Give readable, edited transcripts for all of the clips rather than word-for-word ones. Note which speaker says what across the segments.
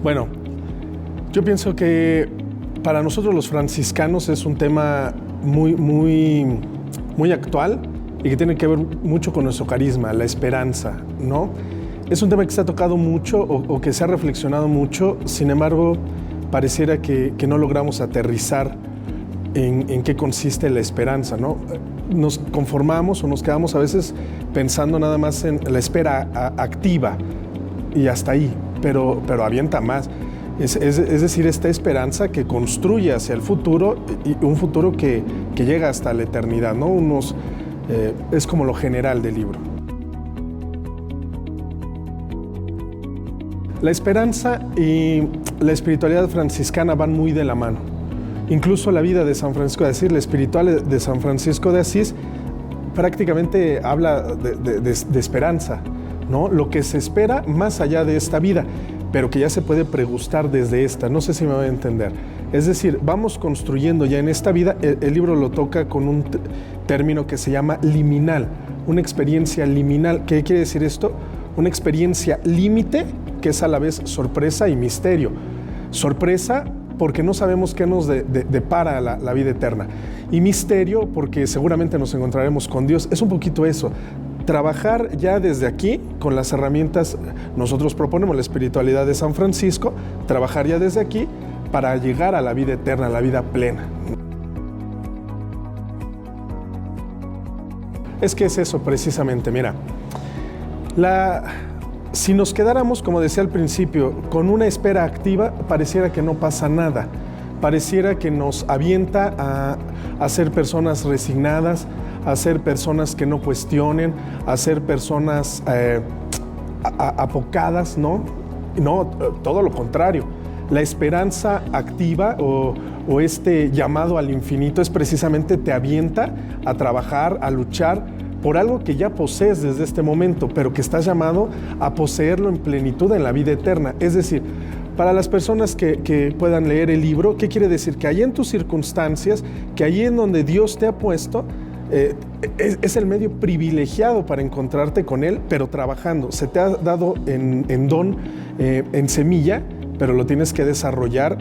Speaker 1: Bueno, yo pienso que para nosotros los franciscanos es un tema muy actual y que tiene que ver mucho con nuestro carisma, la esperanza, ¿no? Es un tema que se ha tocado mucho o que se ha reflexionado mucho, sin embargo, pareciera que no logramos aterrizar en qué consiste la esperanza, ¿no? Nos conformamos o nos quedamos a veces pensando nada más en la espera activa y hasta ahí, pero avienta más. Es decir, esta esperanza que construye hacia el futuro y un futuro que llega hasta la eternidad, ¿no? Es como lo general del libro. La esperanza y la espiritualidad franciscana van muy de la mano. Incluso la vida de San Francisco de Asís, la espiritual de San Francisco de Asís, prácticamente habla de esperanza, ¿no? Lo que se espera más allá de esta vida, pero que ya se puede pregustar desde esta. No sé si me voy a entender. Es decir, vamos construyendo ya en esta vida. El libro lo toca con un término que se llama liminal, una experiencia liminal. ¿Qué quiere decir esto? Una experiencia límite que es a la vez sorpresa y misterio. Sorpresa porque no sabemos qué nos depara la vida eterna. Y misterio porque seguramente nos encontraremos con Dios. Es un poquito eso. Trabajar ya desde aquí con las herramientas, nosotros proponemos la espiritualidad de San Francisco, trabajar ya desde aquí para llegar a la vida eterna, a la vida plena. Es que es eso precisamente, mira. Si nos quedáramos, como decía al principio, con una espera activa, pareciera que no pasa nada. Pareciera que nos avienta a ser personas resignadas, a ser personas que no cuestionen, a ser personas apocadas, ¿no? No, todo lo contrario. La esperanza activa o este llamado al infinito es precisamente te avienta a trabajar, a luchar por algo que ya posees desde este momento, pero que estás llamado a poseerlo en plenitud en la vida eterna. Es decir, para las personas que puedan leer el libro, ¿qué quiere decir? Que ahí en tus circunstancias, que ahí en donde Dios te ha puesto, es el medio privilegiado para encontrarte con Él, pero trabajando. Se te ha dado en don, en semilla, pero lo tienes que desarrollar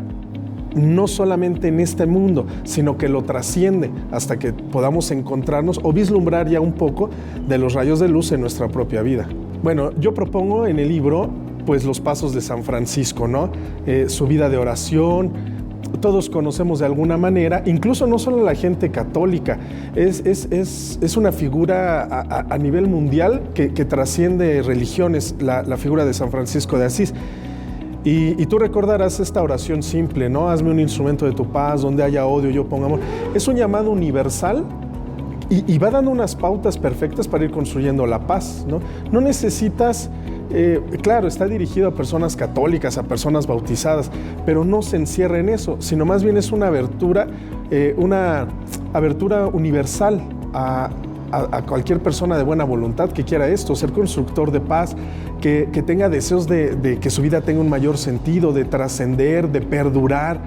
Speaker 1: no solamente en este mundo, sino que lo trasciende hasta que podamos encontrarnos o vislumbrar ya un poco de los rayos de luz en nuestra propia vida. Bueno, yo propongo en el libro pues los pasos de San Francisco, ¿no? Su vida de oración. Todos conocemos de alguna manera, incluso no solo la gente católica, es una figura a nivel mundial que trasciende religiones, la figura de San Francisco de Asís. Y tú recordarás esta oración simple, ¿no? Hazme un instrumento de tu paz, donde haya odio, yo pongo amor. Es un llamado universal y va dando unas pautas perfectas para ir construyendo la paz, ¿no? No necesitas, claro, está dirigido a personas católicas, a personas bautizadas, pero no se encierra en eso, sino más bien es una abertura universal a cualquier persona de buena voluntad que quiera esto, ser constructor de paz, que tenga deseos de que su vida tenga un mayor sentido, de trascender, de perdurar.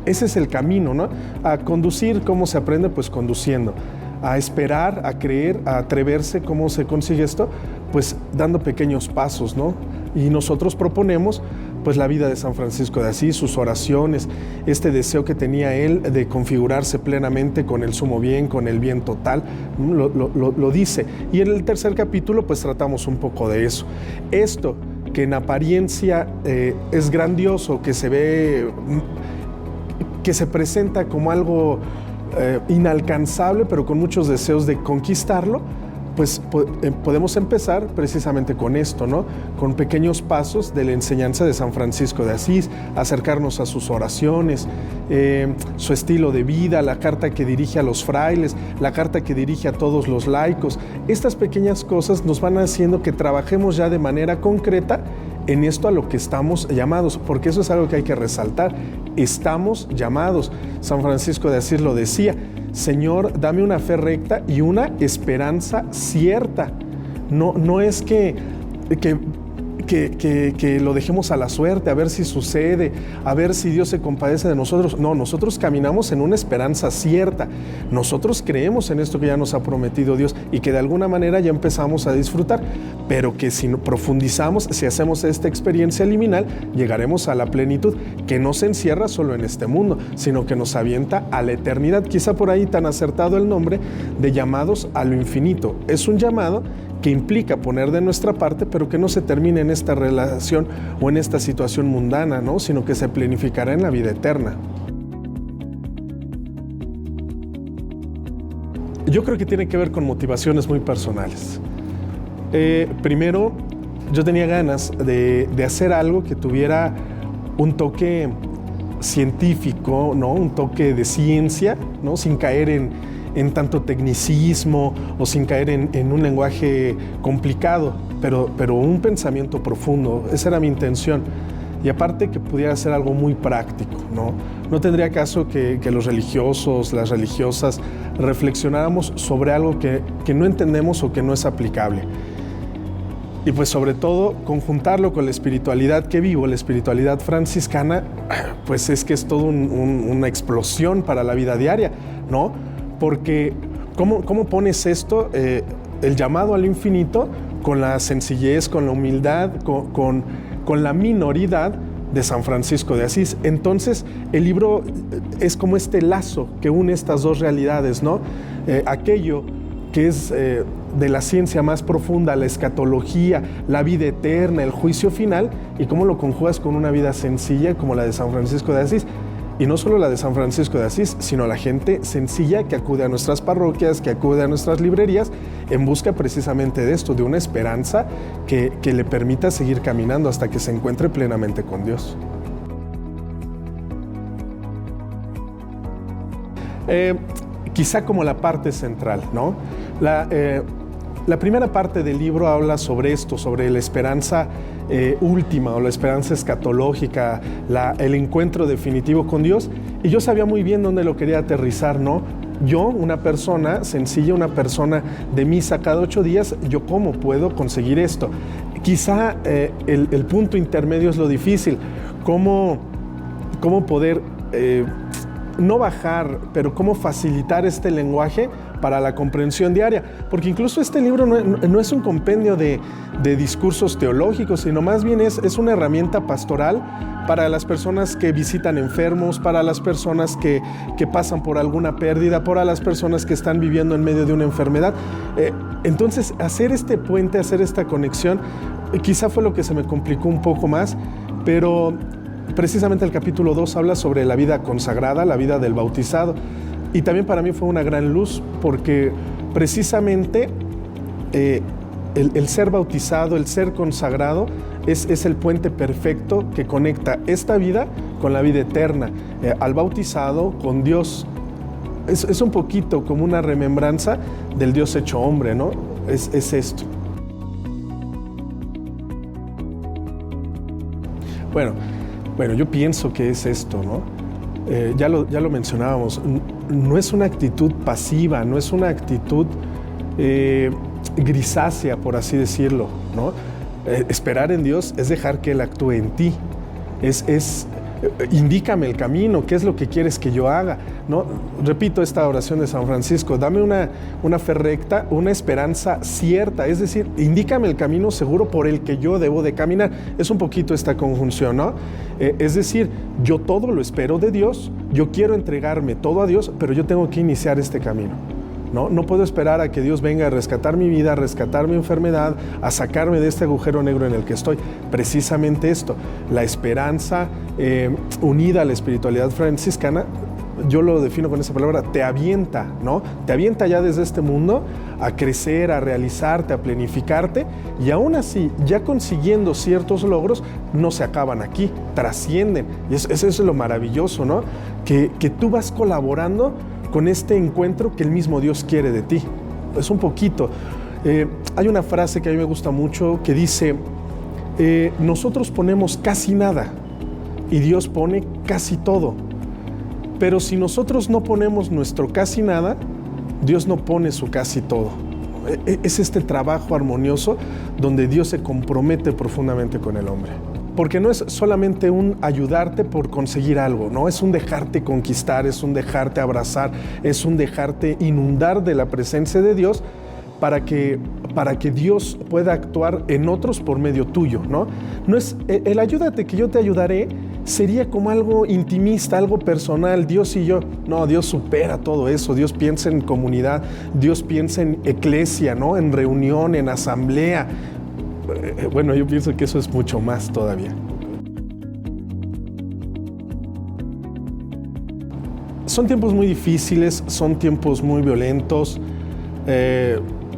Speaker 1: Ese es el camino, ¿no? A conducir, ¿cómo se aprende? Pues conduciendo. A esperar, a creer, a atreverse. ¿Cómo se consigue esto? Pues dando pequeños pasos, ¿no? Y nosotros proponemos pues la vida de San Francisco de Asís, sus oraciones, este deseo que tenía él de configurarse plenamente con el sumo bien, con el bien total, lo dice. Y en el tercer capítulo pues tratamos un poco de eso. Esto que en apariencia es grandioso, que se ve, que se presenta como algo inalcanzable, pero con muchos deseos de conquistarlo, pues podemos empezar precisamente con esto, ¿no? Con pequeños pasos de la enseñanza de San Francisco de Asís, acercarnos a sus oraciones, su estilo de vida, la carta que dirige a los frailes, la carta que dirige a todos los laicos. Estas pequeñas cosas nos van haciendo que trabajemos ya de manera concreta en esto a lo que estamos llamados, porque eso es algo que hay que resaltar. Estamos llamados. San Francisco de Asís lo decía: Señor, dame una fe recta y una esperanza cierta. No es que que lo dejemos a la suerte, a ver si sucede, a ver si Dios se compadece de nosotros. No, nosotros caminamos en una esperanza cierta. Nosotros creemos en esto que ya nos ha prometido Dios y que de alguna manera ya empezamos a disfrutar, pero que si profundizamos, si hacemos esta experiencia liminal, llegaremos a la plenitud que no se encierra solo en este mundo, sino que nos avienta a la eternidad. Quizá por ahí tan acertado el nombre de llamados a lo infinito. Es un llamado que implica poner de nuestra parte, pero que no se termine en esta relación o en esta situación mundana, ¿no? Sino que se planificará en la vida eterna. Yo creo que tiene que ver con motivaciones muy personales. Primero, yo tenía ganas de hacer algo que tuviera un toque científico, ¿no? Un toque de ciencia, ¿no? Sin caer en tanto tecnicismo o sin caer en un lenguaje complicado, pero un pensamiento profundo. Esa era mi intención. Y aparte que pudiera ser algo muy práctico, ¿no? No tendría caso que los religiosos, las religiosas, reflexionáramos sobre algo que no entendemos o que no es aplicable. Y pues sobre todo conjuntarlo con la espiritualidad que vivo, la espiritualidad franciscana, pues es que es todo una explosión para la vida diaria, ¿no? Porque ¿cómo pones esto, el llamado al infinito, con la sencillez, con la humildad, con la minoridad de San Francisco de Asís? Entonces el libro es como este lazo que une estas dos realidades, ¿no? Aquello que es de la ciencia más profunda, la escatología, la vida eterna, el juicio final, y cómo lo conjugas con una vida sencilla como la de San Francisco de Asís. Y no solo la de San Francisco de Asís, sino la gente sencilla que acude a nuestras parroquias, que acude a nuestras librerías, en busca precisamente de esto, de una esperanza que le permita seguir caminando hasta que se encuentre plenamente con Dios. Quizá como la parte central, ¿no? La primera parte del libro habla sobre esto, sobre la esperanza última o la esperanza escatológica, el encuentro definitivo con Dios, y yo sabía muy bien dónde lo quería aterrizar, ¿no? Yo, una persona sencilla, una persona de misa cada 8 días, ¿yo cómo puedo conseguir esto? Quizá el punto intermedio es lo difícil, cómo poder no bajar, pero cómo facilitar este lenguaje para la comprensión diaria, porque incluso este libro no es un compendio de discursos teológicos, sino más bien es una herramienta pastoral para las personas que visitan enfermos, para las personas que pasan por alguna pérdida, para las personas que están viviendo en medio de una enfermedad. Entonces, hacer este puente, hacer esta conexión, quizá fue lo que se me complicó un poco más, pero precisamente el capítulo 2 habla sobre la vida consagrada, la vida del bautizado. Y también para mí fue una gran luz, porque precisamente el ser bautizado, el ser consagrado, es el puente perfecto que conecta esta vida con la vida eterna, al bautizado con Dios. Es un poquito como una remembranza del Dios hecho hombre, ¿no? Es esto. Bueno, yo pienso que es esto, ¿no? Ya lo mencionábamos, no es una actitud pasiva, no es una actitud grisácea, por así decirlo, ¿no? Esperar en Dios es dejar que Él actúe en ti, indícame el camino, qué es lo que quieres que yo haga, ¿no? Repito esta oración de San Francisco, dame una fe recta, una esperanza cierta, es decir, indícame el camino seguro por el que yo debo de caminar. Es un poquito esta conjunción, ¿no? Es decir, yo todo lo espero de Dios, yo quiero entregarme todo a Dios, pero yo tengo que iniciar este camino. No puedo esperar a que Dios venga a rescatar mi vida, a rescatar mi enfermedad, a sacarme de este agujero negro en el que estoy. Precisamente esto, la esperanza unida a la espiritualidad franciscana, yo lo defino con esa palabra, te avienta, ¿no? Te avienta ya desde este mundo a crecer, a realizarte, a planificarte, y aún así, ya consiguiendo ciertos logros, no se acaban aquí, trascienden. Y eso es lo maravilloso, ¿no? Que tú vas colaborando con este encuentro que el mismo Dios quiere de ti. Es un poquito. Hay una frase que a mí me gusta mucho que dice, nosotros ponemos casi nada y Dios pone casi todo. Pero si nosotros no ponemos nuestro casi nada, Dios no pone su casi todo. Es este trabajo armonioso donde Dios se compromete profundamente con el hombre. Porque no es solamente un ayudarte por conseguir algo, ¿no? Es un dejarte conquistar, es un dejarte abrazar, es un dejarte inundar de la presencia de Dios para que Dios pueda actuar en otros por medio tuyo, ¿no? No es el ayúdate que yo te ayudaré, sería como algo intimista, algo personal, Dios y yo. No, Dios supera todo eso. Dios piensa en comunidad, Dios piensa en eclesia, ¿no? En reunión, en asamblea. Bueno, yo pienso que eso es mucho más todavía. Son tiempos muy difíciles, son tiempos muy violentos,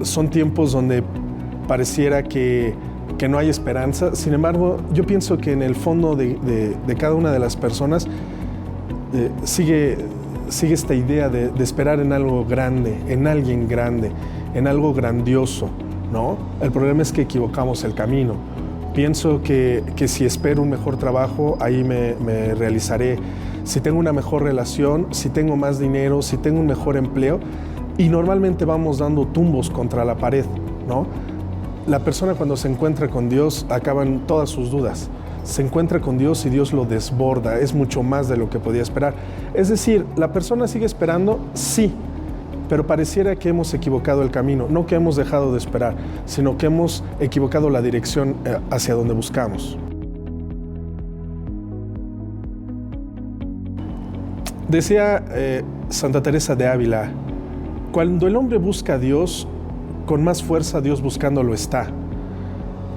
Speaker 1: son tiempos donde pareciera que no hay esperanza. Sin embargo, yo pienso que en el fondo de cada una de las personas sigue esta idea de esperar en algo grande, en alguien grande, en algo grandioso, ¿no? El problema es que equivocamos el camino. Pienso que si espero un mejor trabajo, ahí me realizaré. Si tengo una mejor relación, si tengo más dinero, si tengo un mejor empleo, y normalmente vamos dando tumbos contra la pared, ¿no? La persona cuando se encuentra con Dios acaban todas sus dudas. Se encuentra con Dios y Dios lo desborda, es mucho más de lo que podía esperar. Es decir, la persona sigue esperando, sí, pero pareciera que hemos equivocado el camino, no que hemos dejado de esperar, sino que hemos equivocado la dirección hacia donde buscamos. Decía Santa Teresa de Ávila, cuando el hombre busca a Dios, con más fuerza Dios buscándolo está.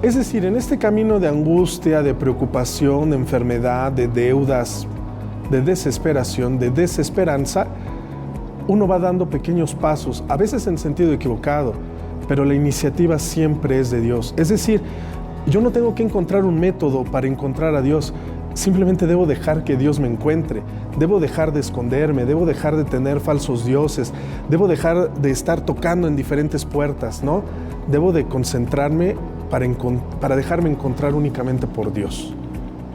Speaker 1: Es decir, en este camino de angustia, de preocupación, de enfermedad, de deudas, de desesperación, de desesperanza, uno va dando pequeños pasos, a veces en sentido equivocado, pero la iniciativa siempre es de Dios. Es decir, yo no tengo que encontrar un método para encontrar a Dios, simplemente debo dejar que Dios me encuentre, debo dejar de esconderme, debo dejar de tener falsos dioses, debo dejar de estar tocando en diferentes puertas, ¿no? Debo de concentrarme para dejarme encontrar únicamente por Dios,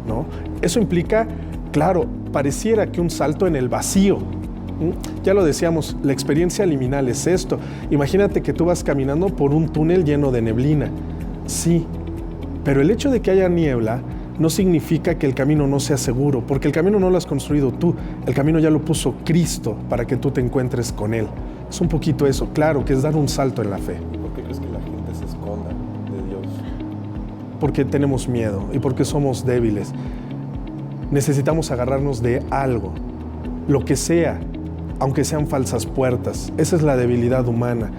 Speaker 1: ¿no? Eso implica, claro, pareciera que un salto en el vacío. Ya lo decíamos, la experiencia liminal es esto. Imagínate que tú vas caminando por un túnel lleno de neblina. Sí, pero el hecho de que haya niebla no significa que el camino no sea seguro, porque el camino no lo has construido tú, el camino ya lo puso Cristo para que tú te encuentres con Él. Es un poquito eso, claro, que es dar un salto en la fe.
Speaker 2: ¿Por qué crees que la gente se esconda de Dios?
Speaker 1: Porque tenemos miedo y porque somos débiles. Necesitamos agarrarnos de algo, lo que sea, aunque sean falsas puertas. Esa es la debilidad humana.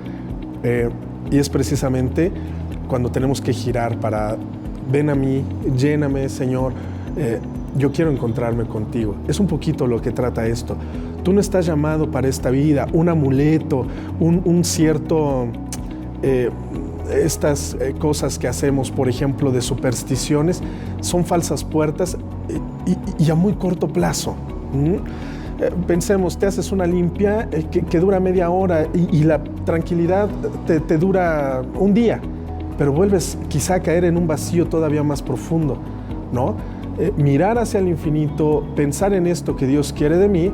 Speaker 1: Y es precisamente cuando tenemos que girar para: ven a mí, lléname, Señor, yo quiero encontrarme contigo. Es un poquito lo que trata esto. Tú no estás llamado para esta vida, un amuleto, un cierto... estas cosas que hacemos, por ejemplo, de supersticiones, son falsas puertas y a muy corto plazo. Pensemos, te haces una limpia que dura media hora y la tranquilidad te dura un día, pero vuelves quizá a caer en un vacío todavía más profundo, ¿no? Mirar hacia el infinito, pensar en esto que Dios quiere de mí,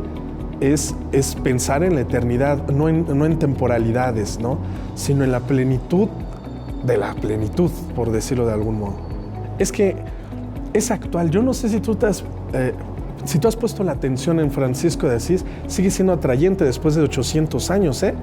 Speaker 1: es pensar en la eternidad, no en temporalidades, ¿no? Sino en la plenitud de la plenitud, por decirlo de algún modo. Es que es actual. Yo no sé si tú has puesto la atención en Francisco de Asís, sigue siendo atrayente después de 800 años, ¿eh?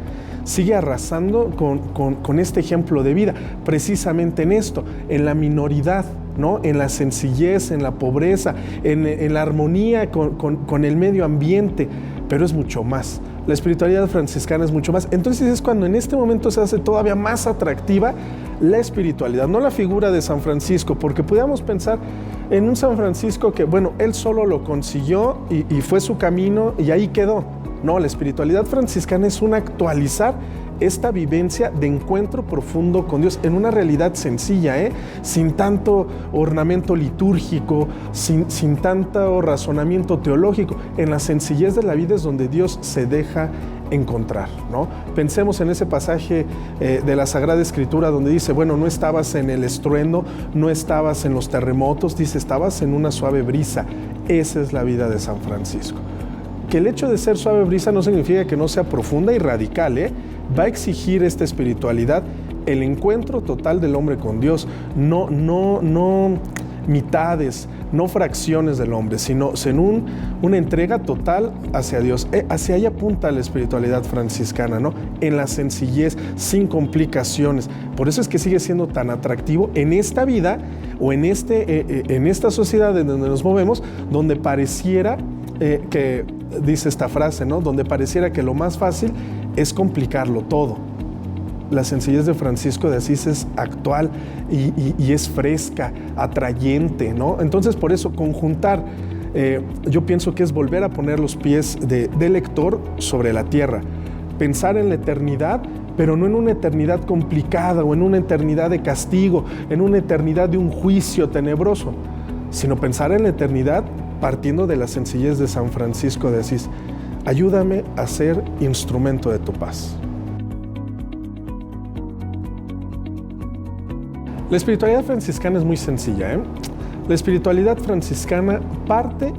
Speaker 1: Sigue arrasando con este ejemplo de vida, precisamente en esto, en la minoridad, ¿no? En la sencillez, en la pobreza, en la armonía con el medio ambiente, pero es mucho más. La espiritualidad franciscana es mucho más. Entonces es cuando en este momento se hace todavía más atractiva la espiritualidad, no la figura de San Francisco, porque podíamos pensar en un San Francisco que, bueno, él solo lo consiguió y fue su camino y ahí quedó. No, la espiritualidad franciscana es un actualizar esta vivencia de encuentro profundo con Dios en una realidad sencilla, sin tanto ornamento litúrgico, sin tanto razonamiento teológico. En la sencillez de la vida es donde Dios se deja encontrar, ¿no? Pensemos en ese pasaje de la Sagrada Escritura donde dice, bueno, no estabas en el estruendo, no estabas en los terremotos, dice, estabas en una suave brisa. Esa es la vida de San Francisco. que el hecho de ser suave brisa no significa que no sea profunda y radical, ¿eh? Va a exigir esta espiritualidad el encuentro total del hombre con Dios, no mitades, no fracciones del hombre, sino en una entrega total hacia Dios. Hacia allá apunta la espiritualidad franciscana, ¿no? En la sencillez, sin complicaciones. Por eso es que sigue siendo tan atractivo en esta vida o en esta sociedad en donde nos movemos, donde pareciera que, dice esta frase, ¿no? Donde pareciera que lo más fácil es complicarlo todo. La sencillez de Francisco de Asís es actual y es fresca, atrayente, ¿no? Entonces, por eso, conjuntar, yo pienso que es volver a poner los pies del lector sobre la tierra, pensar en la eternidad, pero no en una eternidad complicada o en una eternidad de castigo, en una eternidad de un juicio tenebroso, sino pensar en la eternidad partiendo de la sencillez de San Francisco de Asís. Ayúdame a ser instrumento de tu paz. La espiritualidad franciscana es muy sencilla, ¿eh? La espiritualidad franciscana parte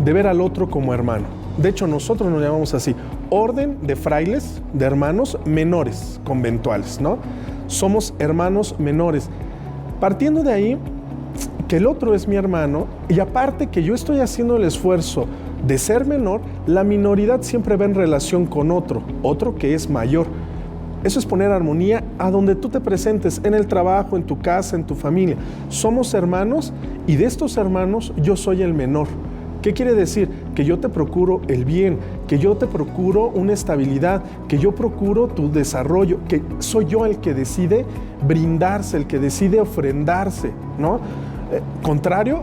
Speaker 1: de ver al otro como hermano. De hecho, nosotros nos llamamos así, orden de frailes, de hermanos menores conventuales, ¿no? Somos hermanos menores. Partiendo de ahí, que el otro es mi hermano, y aparte que yo estoy haciendo el esfuerzo de ser menor, la minoridad siempre va en relación con otro que es mayor. Eso es poner armonía a donde tú te presentes, en el trabajo, en tu casa, en tu familia. Somos hermanos y de estos hermanos yo soy el menor. ¿Qué quiere decir? Que yo te procuro el bien, que yo te procuro una estabilidad, que yo procuro tu desarrollo, que soy yo el que decide brindarse, el que decide ofrendarse, ¿no? Contrario,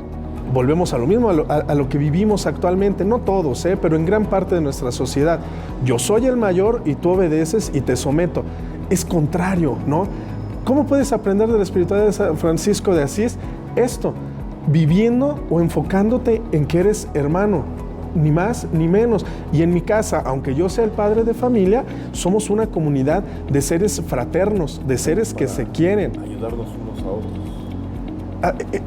Speaker 1: volvemos a lo mismo, a lo que vivimos actualmente, no todos, pero en gran parte de nuestra sociedad. Yo soy el mayor y tú obedeces y te someto. Es contrario, ¿no? ¿Cómo puedes aprender de la espiritualidad de San Francisco de Asís? Esto, viviendo o enfocándote en que eres hermano, ni más ni menos. Y en mi casa, aunque yo sea el padre de familia, somos una comunidad de seres fraternos, de seres que se quieren.
Speaker 2: Ayudarnos unos a otros.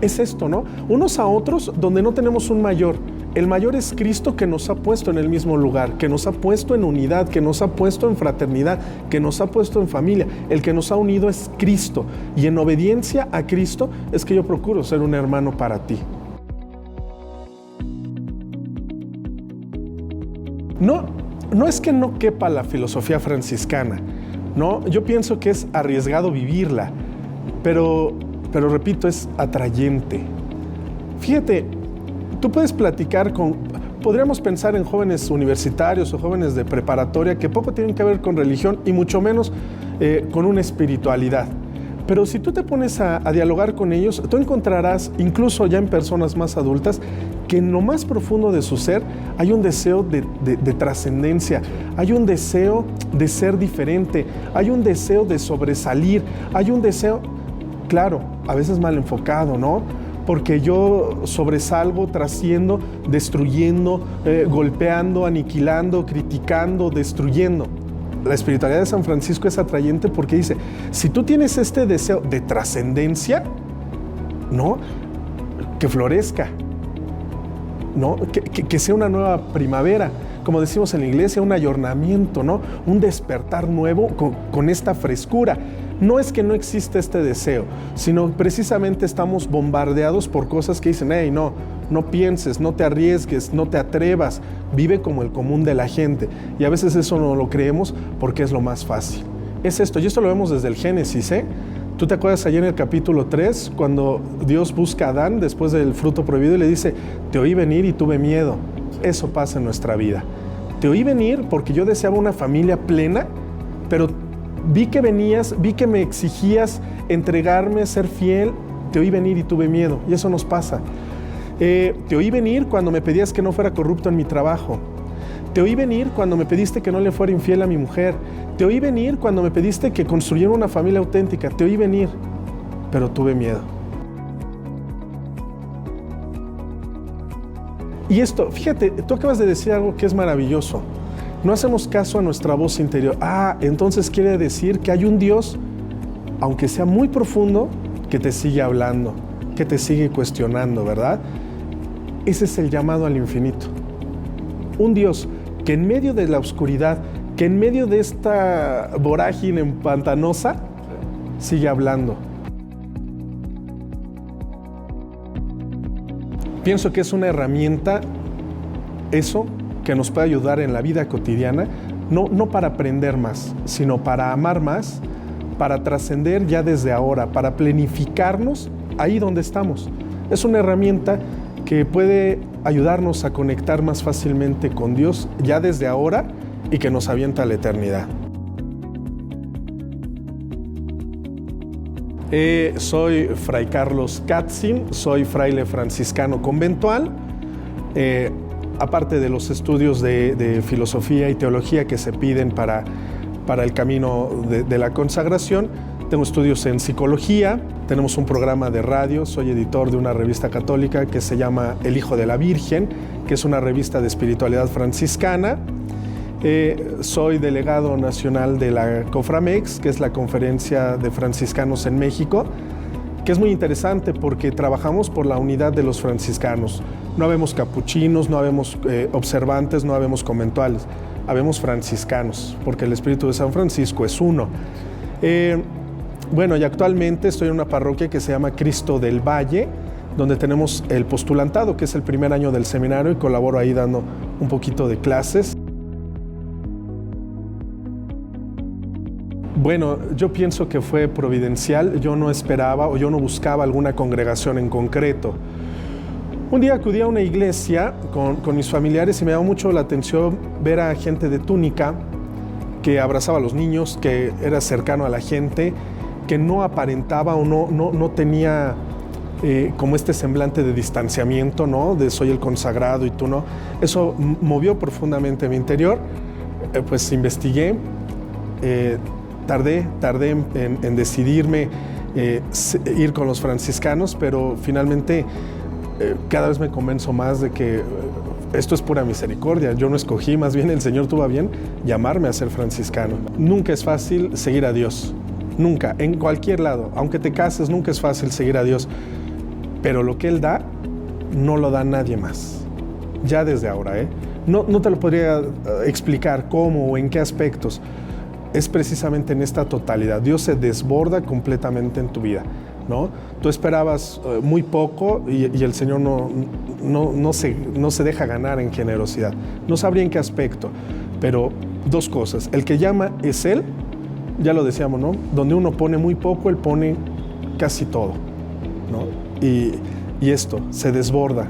Speaker 1: Es esto, ¿no? Unos a otros donde no tenemos un mayor. El mayor es Cristo, que nos ha puesto en el mismo lugar, que nos ha puesto en unidad, que nos ha puesto en fraternidad, que nos ha puesto en familia. El que nos ha unido es Cristo. Y en obediencia a Cristo es que yo procuro ser un hermano para ti. No es que no quepa la filosofía franciscana, ¿no? Yo pienso que es arriesgado vivirla, pero repito, es atrayente. Fíjate, tú puedes platicar podríamos pensar en jóvenes universitarios o jóvenes de preparatoria que poco tienen que ver con religión y mucho menos con una espiritualidad. Pero si tú te pones a dialogar con ellos, tú encontrarás, incluso ya en personas más adultas, que en lo más profundo de su ser hay un deseo de trascendencia, hay un deseo de ser diferente, hay un deseo de sobresalir, hay un deseo, claro, a veces mal enfocado, ¿no? Porque yo sobresalgo, trasciendo, destruyendo, golpeando, aniquilando, criticando, destruyendo. La espiritualidad de San Francisco es atrayente porque dice, si tú tienes este deseo de trascendencia, ¿no? Que florezca, ¿no? Que sea una nueva primavera, como decimos en la iglesia, un ayornamiento, ¿no? Un despertar nuevo con esta frescura. No es que no exista este deseo, sino precisamente estamos bombardeados por cosas que dicen, hey, no pienses, no te arriesgues, no te atrevas, vive como el común de la gente. Y a veces eso no lo creemos porque es lo más fácil. Es esto, y esto lo vemos desde el Génesis, ¿eh? ¿Tú te acuerdas allá en el capítulo 3, cuando Dios busca a Adán después del fruto prohibido y le dice, te oí venir y tuve miedo? Eso pasa en nuestra vida. Te oí venir porque yo deseaba una familia plena, pero vi que venías, vi que me exigías entregarme, ser fiel, te oí venir y tuve miedo. Y eso nos pasa. Te oí venir cuando me pedías que no fuera corrupto en mi trabajo. Te oí venir cuando me pediste que no le fuera infiel a mi mujer. Te oí venir cuando me pediste que construyera una familia auténtica. Te oí venir, pero tuve miedo. Y esto, fíjate, tú acabas de decir algo que es maravilloso. No hacemos caso a nuestra voz interior. Entonces quiere decir que hay un Dios, aunque sea muy profundo, que te sigue hablando, que te sigue cuestionando, ¿verdad? Ese es el llamado al infinito. Un Dios que en medio de la oscuridad, que en medio de esta vorágine pantanosa, sigue hablando. Pienso que es una herramienta, eso, que nos puede ayudar en la vida cotidiana, no para aprender más, sino para amar más, para trascender ya desde ahora, para planificarnos ahí donde estamos. Es una herramienta que puede ayudarnos a conectar más fácilmente con Dios ya desde ahora y que nos avienta a la eternidad. Soy Fray Carlos Katzin, soy fraile franciscano conventual. Aparte de los estudios de filosofía y teología que se piden para el camino de la consagración, tengo estudios en psicología, tenemos un programa de radio, soy editor de una revista católica que se llama El Hijo de la Virgen, que es una revista de espiritualidad franciscana. Soy delegado nacional de la COFRAMEX, que es la Conferencia de Franciscanos en México, que es muy interesante porque trabajamos por la unidad de los franciscanos. No habemos capuchinos, no habemos observantes, no habemos conventuales, habemos franciscanos, porque el Espíritu de San Francisco es uno. Bueno, y actualmente estoy en una parroquia que se llama Cristo del Valle, donde tenemos el postulantado, que es el primer año del seminario, y colaboro ahí dando un poquito de clases. Bueno, yo pienso que fue providencial. Yo no esperaba o yo no buscaba alguna congregación en concreto. Un día acudí a una iglesia con mis familiares y me llamó mucho la atención ver a gente de túnica que abrazaba a los niños, que era cercano a la gente, que no aparentaba o no tenía como este semblante de distanciamiento, ¿no? De soy el consagrado y tú no. Eso movió profundamente mi interior. Pues investigué. Tardé en decidirme ir con los franciscanos, pero finalmente cada vez me convenzo más de que esto es pura misericordia. Yo no escogí, más bien el Señor tuvo a bien llamarme a ser franciscano. Nunca es fácil seguir a Dios, nunca, en cualquier lado. Aunque te cases, nunca es fácil seguir a Dios, pero lo que Él da, no lo da nadie más, ya desde ahora. No te lo podría explicar cómo o en qué aspectos. Es precisamente en esta totalidad. Dios se desborda completamente en tu vida, ¿no? Tú esperabas muy poco y el Señor no se deja ganar en generosidad. No sabría en qué aspecto, pero dos cosas. El que llama es Él, ya lo decíamos, ¿no? Donde uno pone muy poco, Él pone casi todo, ¿no? Y esto se desborda